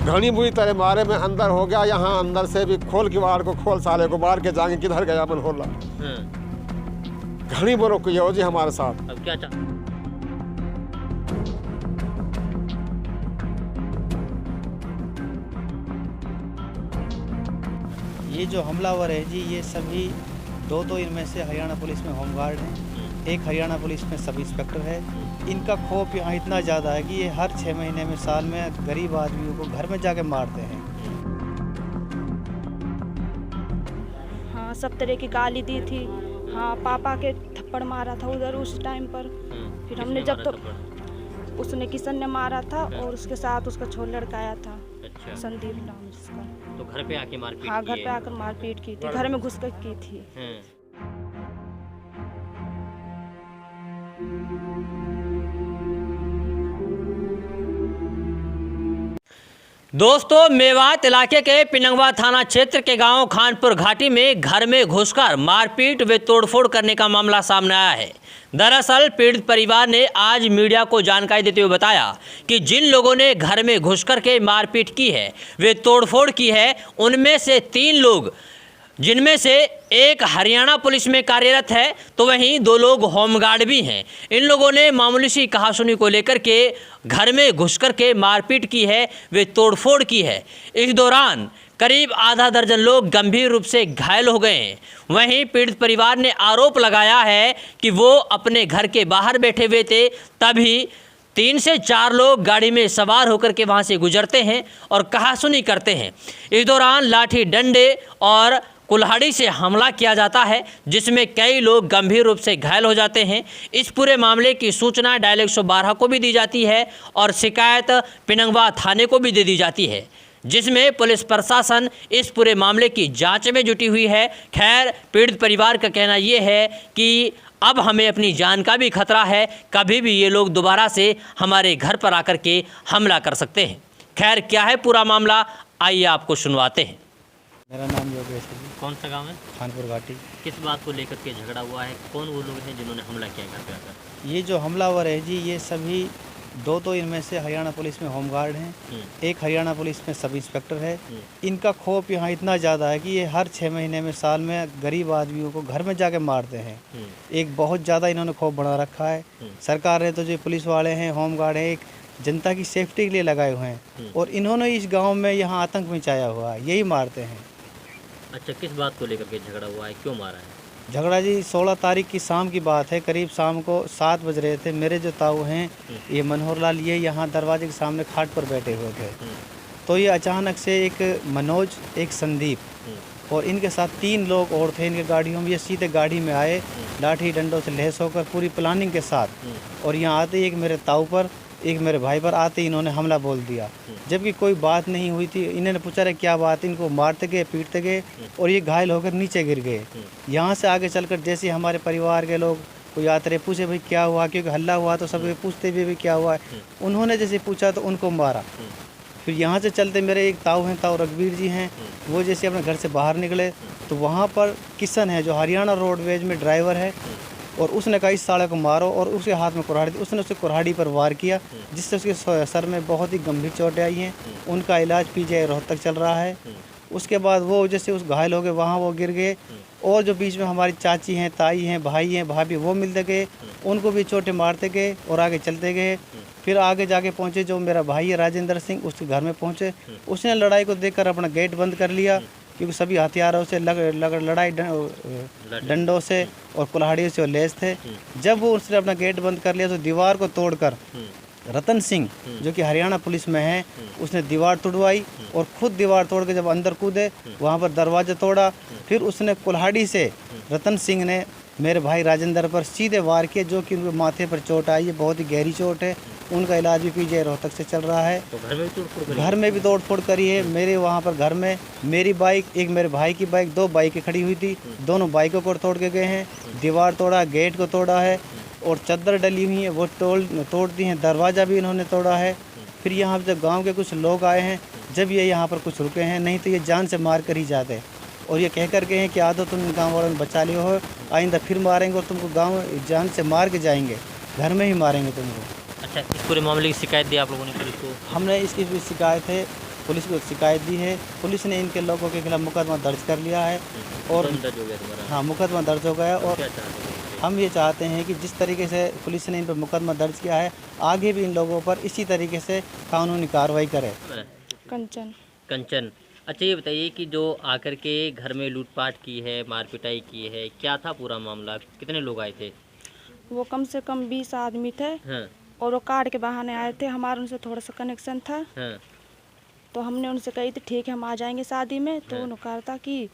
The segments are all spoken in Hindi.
घनी बुरी तरह मारे में अंदर हो गया, यहाँ अंदर से भी खोल किवाड़ को खोल, साले को मार के जाएंगे किधर गया मन होला। घनी बुरो किया जी हमारे साथ। अब क्या ये जो हमलावर है जी, ये सभी दो इनमें से हरियाणा पुलिस में होमगार्ड हैं, एक हरियाणा पुलिस में सब इंस्पेक्टर है। इनका खौफ यहाँ इतना ज़्यादा है कि ये हर 6 महीने में, साल में गरीब आदमियों को घर में जाके मारते हैं। हाँ, सब तरह की गाली दी थी। हाँ, पापा के थप्पड़ मारा था उधर उस टाइम पर। फिर हमने जब तो उसने किशन ने मारा था और उसके साथ उसका छोटा लड़का आया था। अच्छा। संदीप नाम जिसका। तो घर पे आके मारपीट? हाँ, घर पे आकर मारपीट की थी, घर में घुसकर की थी। दोस्तों, मेवात इलाके के पिनंगवा थाना क्षेत्र के गांव खानपुर घाटी में घर में घुसकर मारपीट व तोड़फोड़ करने का मामला सामने आया है। दरअसल पीड़ित परिवार ने आज मीडिया को जानकारी देते हुए बताया कि जिन लोगों ने घर में घुसकर के मारपीट की है, वे तोड़फोड़ की है, उनमें से 3 लोग, जिनमें से एक हरियाणा पुलिस में कार्यरत है तो वहीं 2 लोग होमगार्ड भी हैं। इन लोगों ने मामूली सी कहासुनी को लेकर के घर में घुसकर के मारपीट की है, वे तोड़फोड़ की है। इस दौरान करीब आधा दर्जन लोग गंभीर रूप से घायल हो गए हैं। वहीं पीड़ित परिवार ने आरोप लगाया है कि वो अपने घर के बाहर बैठे हुए थे, तभी 3 से 4 लोग गाड़ी में सवार होकर के वहाँ से गुजरते हैं और कहासुनी करते हैं। इस दौरान लाठी डंडे और कुल्हाड़ी से हमला किया जाता है, जिसमें कई लोग गंभीर रूप से घायल हो जाते हैं। इस पूरे मामले की सूचना डायल 112 को भी दी जाती है और शिकायत पिनंगवा थाने को भी दे दी जाती है, जिसमें पुलिस प्रशासन इस पूरे मामले की जांच में जुटी हुई है। खैर, पीड़ित परिवार का कहना ये है कि अब हमें अपनी जान का भी खतरा है, कभी भी ये लोग दोबारा से हमारे घर पर आकर के हमला कर सकते हैं। खैर, क्या है पूरा मामला, आइए आपको सुनवाते हैं। मेरा नाम योगेश है। कौन सा गांव है? खानपुर घाटी। किस बात को लेकर के झगड़ा हुआ है? कौन वो लोग हैं जिन्होंने हमला किया घर पे आकर? ये जो हमलावर है जी, ये सभी दो इनमें से हरियाणा पुलिस में होमगार्ड हैं, एक हरियाणा पुलिस में सब इंस्पेक्टर है। इनका खौफ यहाँ इतना ज़्यादा है कि ये हर 6 महीने में, साल में गरीब आदमियों को घर में जाके मारते हैं। एक बहुत ज़्यादा इन्होंने खौफ बढ़ा रखा है। सरकार ने तो जो पुलिस वाले हैं, होमगार्ड हैं, एक जनता की सेफ्टी के लिए लगाए हुए हैं और इन्होंने इस गाँव में यहाँ आतंक मचाया हुआ है, यही मारते हैं। अच्छा, किस बात को लेकर के झगड़ा हुआ है, क्यों मारा है? झगड़ा जी 16 तारीख की शाम की बात है। करीब शाम को 7 बज रहे थे। मेरे जो ताऊ हैं, ये मनोहर लाल, ये यहाँ दरवाजे के सामने खाट पर बैठे हुए थे। तो ये अचानक से एक मनोज, एक संदीप और इनके साथ 3 लोग और थे इनके गाड़ियों में। ये सीधे गाड़ी में आए, लाठी डंडों से लैस होकर पूरी प्लानिंग के साथ, और यहाँ आते ही एक मेरे ताऊ पर, एक मेरे भाई पर आते ही इन्होंने हमला बोल दिया, जबकि कोई बात नहीं हुई थी। इन्होंने पूछा रहे क्या बात, इनको मारते गए, पीटते गए और ये घायल होकर नीचे गिर गए। यहाँ से आगे चलकर जैसे हमारे परिवार के लोग कोई आते रहे, पूछे भाई क्या हुआ, क्योंकि हल्ला हुआ तो सब पूछते भी क्या हुआ है। उन्होंने जैसे पूछा तो उनको मारा। फिर यहाँ से चलते मेरे एक ताऊ हैं, ताऊ रघुवीर जी हैं, वो जैसे अपने घर से बाहर निकले तो वहाँ पर किशन है जो हरियाणा रोडवेज में ड्राइवर है, और उसने कहा इस साले को मारो, और उसके हाथ में कुल्हाड़ी थी। उसने उसे कुल्हाड़ी पर वार किया, जिससे उसके सर में बहुत ही गंभीर चोटें आई हैं। उनका इलाज पीजीआई रोहतक चल रहा है। उसके बाद वो जैसे उस घायल हो गए, वहाँ वो गिर गए, और जो बीच में हमारी चाची हैं, ताई हैं, भाई हैं, भाभी, वो मिलते गए, उनको भी चोटें मारते गए और आगे चलते गए। फिर आगे जाके पहुँचे, जो मेरा भाई है राजेंद्र सिंह, उसके घर में पहुँचे। उसने लड़ाई को देखकर अपना गेट बंद कर लिया, क्योंकि सभी हथियारों से लड़ाई डंडों से और कुल्हाड़ियों से लैस थे। जब वो उसने अपना गेट बंद कर लिया तो दीवार को तोड़कर रतन सिंह, जो कि हरियाणा पुलिस में है, उसने दीवार तोड़वाई और खुद दीवार तोड़ के जब अंदर कूदे, वहाँ पर दरवाजा तोड़ा। फिर उसने कुल्हाड़ी से रतन सिंह ने मेरे भाई राजेंद्र पर सीधे वार किए, जो कि उनके माथे पर चोट आई है, बहुत ही गहरी चोट है। उनका इलाज भी पीजीआई रोहतक से चल रहा है। तो घर में भी तोड़फोड़ करी है। मेरे वहाँ पर घर में मेरी बाइक, एक मेरे भाई की बाइक, 2 बाइकें खड़ी हुई थी, दोनों बाइकों को तोड़ के गए हैं। दीवार तोड़ा, गेट को तोड़ा है और चद्दर डली हुई है वो तोड़ दी है। दरवाज़ा भी इन्होंने तोड़ा है। फिर यहाँ जब गाँव के कुछ लोग आए हैं, जब ये यहाँ पर कुछ रुके हैं, नहीं तो ये जान से मार कर ही जाते। और ये कह कर गए हैं कि आदो तुम गाँव वालों ने बचा लियो हो, आइंदा फिर मारेंगे और तुमको गाँव जान से मार के जाएंगे, घर में ही मारेंगे तुमको। अच्छा, इस पूरे मामले की शिकायत दी आप लोगों ने पुलिस को? हमने इसकी भी शिकायत है पुलिस को शिकायत दी है। पुलिस ने इनके लोगों के खिलाफ मुकदमा दर्ज कर लिया है और दर्ज हो गया तुम्हारा? हाँ, मुकदमा दर्ज हो गया। और क्या चाहते हो इनसे? हम ये चाहते हैं कि जिस तरीके से पुलिस ने इन पर मुकदमा दर्ज किया है, आगे भी इन लोगों पर इसी तरीके से कानूनी कार्रवाई करे। कंचन। कंचन, अच्छा ये बताइए कि जो आकर के घर में लूटपाट की है, मार पिटाई की है, क्या था पूरा मामला? कितने लोग आए थे? वो कम से कम 20 आदमी थे हाँ और वो कार्ड के बहाने आए थे। हमारा उनसे थोड़ा सा कनेक्शन था, हाँ तो हमने उनसे कही थी ठीक है हम आ जाएंगे शादी में। तो उन्होंने कहा था कि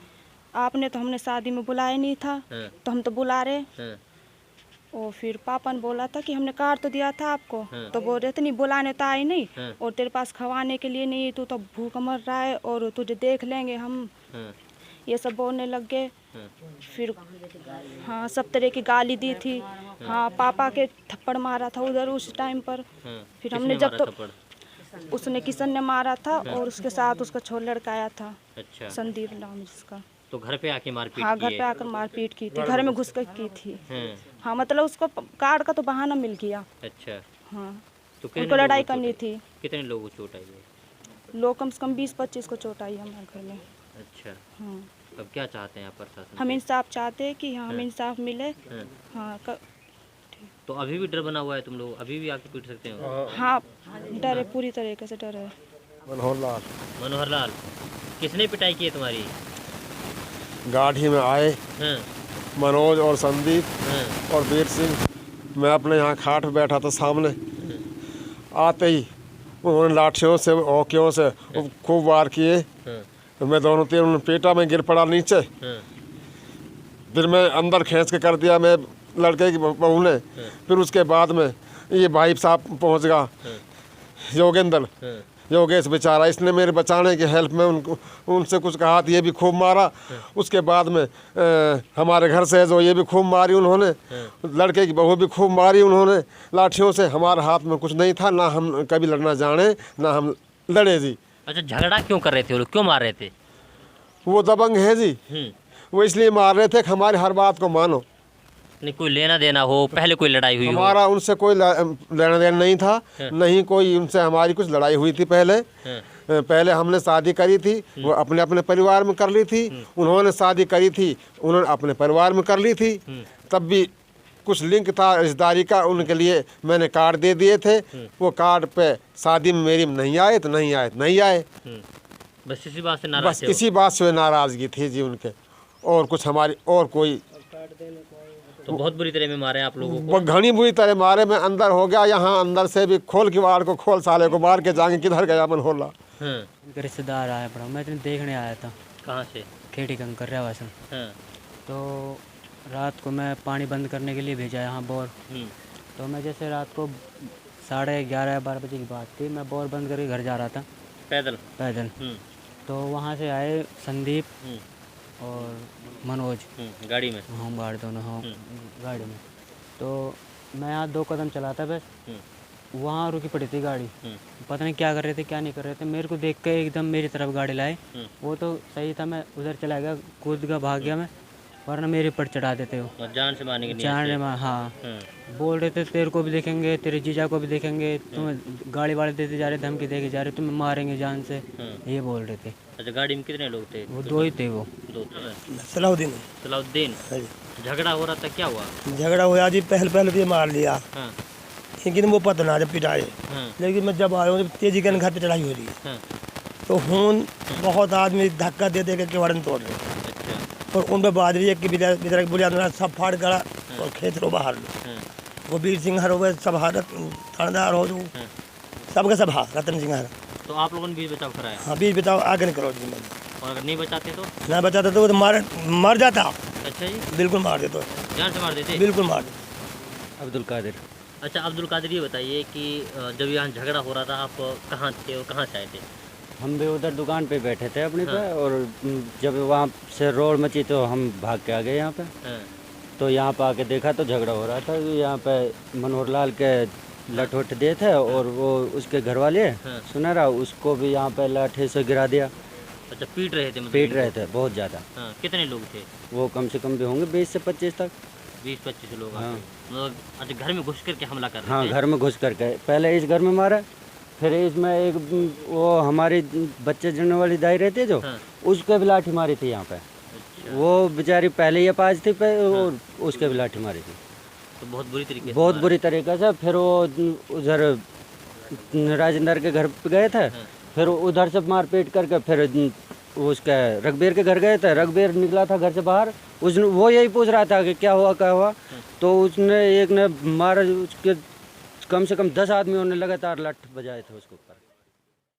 आपने तो हमने शादी में बुलाया नहीं था, हाँ तो हम तो बुला रहे। हाँ और फिर पापा ने बोला था कि हमने कार्ड तो दिया था आपको, हाँ। तो बोल रहे थे नहीं बुलाने तो आई नहीं, हाँ। और तेरे पास खवाने के लिए नहीं, तू तो भूख मर रहा है और तुझे देख लेंगे हम, हाँ ये सब बोलने लग गए। हाँ। फिर हाँ सब तरह की गाली दी थी। हाँ पापा के थप्पड़ मारा था उधर उस टाइम पर। हाँ। फिर हमने किसने जब मारा तो थप्पड़? उसने किशन ने मारा था और उसके साथ उसका छोटा लड़का आया था, अच्छा, संदीप नाम जिसका। तो घर पे आके मारपीट हाँ की घर पे है? आकर मारपीट की थी, घर में घुस कर की थी। हाँ हाँ मतलब उसको कार्ड का तो बहाना मिल गया। अच्छा, हाँ तो कितने उनको लोगों लड़ाई को करनी चोट थी। आई? कितने लोगों को चोट आई है? लोग कम से कम 20-25 को चोट आई हमारे घर में। अच्छा, हाँ अब क्या चाहते हैं आप प्रशासन हम से? इंसाफ चाहते हैं कि हाँ हमें हाँ। इंसाफ मिले। हाँ। हाँ तो अभी भी डर बना हुआ है तुम लोग? अभी भी आके पीट सकते हो? हाँ डर है, पूरी तरीके से डर है। मनोहर लाल मनोहर लाल, किसने पिटाई की है तुम्हारी? गाड़ी में आए हाँ मनोज और संदीप हाँ और वीर सिंह। मैं अपने यहाँ खाट पे बैठा था सामने, आते ही उन्होंने लाठियों से औकियों से खूब वार किए। हाँ मैं दोनों तीन उन्होंने पेटा में गिर पड़ा नीचे। हाँ फिर मैं अंदर खींच के कर दिया मैं लड़के की बहू ने। फिर उसके बाद में ये भाई साहब पहुँच गया, योगेंद्र हाँ योगेश बेचारा, इसने मेरे बचाने की हेल्प में उनको उनसे कुछ कहा तो ये भी खूब मारा। उसके बाद में हमारे घर से जो ये भी खूब मारी उन्होंने, लड़के की बहू भी खूब मारी उन्होंने लाठियों से। हमारे हाथ में कुछ नहीं था, ना हम कभी लड़ना जाने ना हम लड़े जी। अच्छा, झगड़ा क्यों कर रहे थे वो लोग? क्यों मार रहे थे? वो दबंग है जी, वो इसलिए मार रहे थे कि हमारी हर बात को मानो। नहीं कोई लेना देना हो, पहले कोई लड़ाई हुई हो? हमारा उनसे कोई लेना देना नहीं था, नहीं कोई उनसे हमारी कुछ लड़ाई हुई थी। पहले हमने शादी करी थी, वो अपने अपने परिवार में कर ली थी। उन्होंने शादी करी थी, उन्होंने अपने परिवार में कर ली थी। तब भी कुछ लिंक था रिश्तेदारी का, उनके लिए मैंने कार्ड दे दिए थे। वो कार्ड पे शादी में मेरी नहीं आए तो नहीं आए तो नहीं आए। बस इसी बात से बस नाराज थे वो? इसी बात से नाराज़गी थी जी उनके, और कुछ हमारी और कोई। तो बहुत बुरी तरह में मारे आप लोगों को? घनी बुरी तरह मारे। मैं अंदर हो गया, यहाँ अंदर से भी खोल किवाड़ को खोल, साले को मार के जाएंगे किधर गया मनोहर लाल। हाँ उनके रिश्तेदार आया पड़ा, मैं इतने देखने आया था, कहाँ से? खेड़ी कंकर रेवासन। हाँ तो रात को मैं पानी बंद करने के लिए भेजा यहाँ बोर। हम्म, तो मैं जैसे रात को 11:30-12 बजे की बात थी, मैं बोर बंद करके घर जा रहा था पैदल? पैदल। हम्म, तो वहाँ से आए संदीप हम्म, और मनोज, गाड़ी में? हम बाहर दोनों हाँ गाड़ी में। तो मैं यहाँ 2 कदम चला था बस, वहाँ रुकी पड़ी थी गाड़ी। पता नहीं क्या कर रहे थे क्या नहीं कर रहे थे, मेरे को देख के एकदम मेरी तरफ गाड़ी लाए। वो तो सही था, मैं उधर चला गया, कूद का भाग गया मैं, वरना मेरे ऊपर चढ़ा देते हो। और जान से मारने की नीयत जान से? हाँ, हाँ, बोल रहे थे तेरे को भी देखेंगे, तेरे जीजा को भी देखेंगे, तुम्हें गाड़ी वाले देते जा रहे, धमकी देके जा रहे, तुम्हें मारेंगे जान से, ये बोल रहे थे। अच्छा, गाड़ी में कितने लोग थे? वो 2 ही थे वो। 2 थे। सलाउद्दीन। सलाउद्दीन, झगड़ा हो रहा था, क्या हुआ? झगड़ा हुआ जी, पहले भी मार लिया, हाँ लेकिन वो पता ना जब पिटाए। हाँ लेकिन मैं जब आया हूँ तेजी के घर पे चढ़ाई हो रही है, हाँ, तो खून बहुत आदमी धक्का दे दे के केवाड़न तोड़ रहे, अच्छा, और उन पर बादरी एक की बुलिया सब फाड़ गड़ा और खेत रो बाहर लो। हाँ, वो वीर सिंह हर हो सब हार थानेदार हो जो सबके सब हार रतन सिंह हर। तो आप लोगों ने बीच बचाव कराया? हाँ बीच बताओ आगे नहीं करो जी, और अगर नहीं बचाते तो? ना बचाता तो वो तो मर जाता, अच्छा जी, बिल्कुल मार देते, जान से मार देते? बिल्कुल मार देते। अब्दुल कादिर। अच्छा, अब्दुल कादिर ये बताइए कि जब यहाँ झगड़ा हो रहा था आप कहाँ थे और कहाँ से आए थे? हम भी उधर दुकान पे बैठे थे अपने पे, और जब वहाँ से रोड मची तो हम भाग के आ गए यहाँ पे। हाँ, तो यहाँ पे आके देखा तो झगड़ा हो रहा था। यहाँ पे मनोहर लाल के लठ वठ दिए थे, और वो उसके घर वाले सुनहरा, उसको भी यहाँ पे लाठे से गिरा दिया। अच्छा, पीट रहे थे? मतलब पीट रहे थे बहुत ज़्यादा। हाँ, कितने लोग थे? वो कम से कम भी होंगे 20 से 25 तक। 20-25 लोग? हाँ। मतलब अच्छा, घर में घुस करके हमला कर रहे हाँ, थे? घर में घुस करके पहले इस घर में मारा, फिर इसमें एक वो हमारी बच्चे जड़ने वाली दाई रहती है जो, उसके भी लाठी मारी थी यहाँ पे। वो बेचारी पहले ही अपाज थी और उसके भी लाठी मारी थी। तो बहुत बुरी तरीके से बहुत बुरी तरीके से। फिर वो उधर राजेंद्र के घर पे गए थे, फिर उधर से मारपीट करके फिर उसके रघबीर के घर गए थे। रघबीर निकला था घर से बाहर, वो यही पूछ रहा था कि क्या हुआ। तो उसने एक ने मारा, उसके कम से कम 10 आदमियों ने लगातार लठ बजाए थे उसको।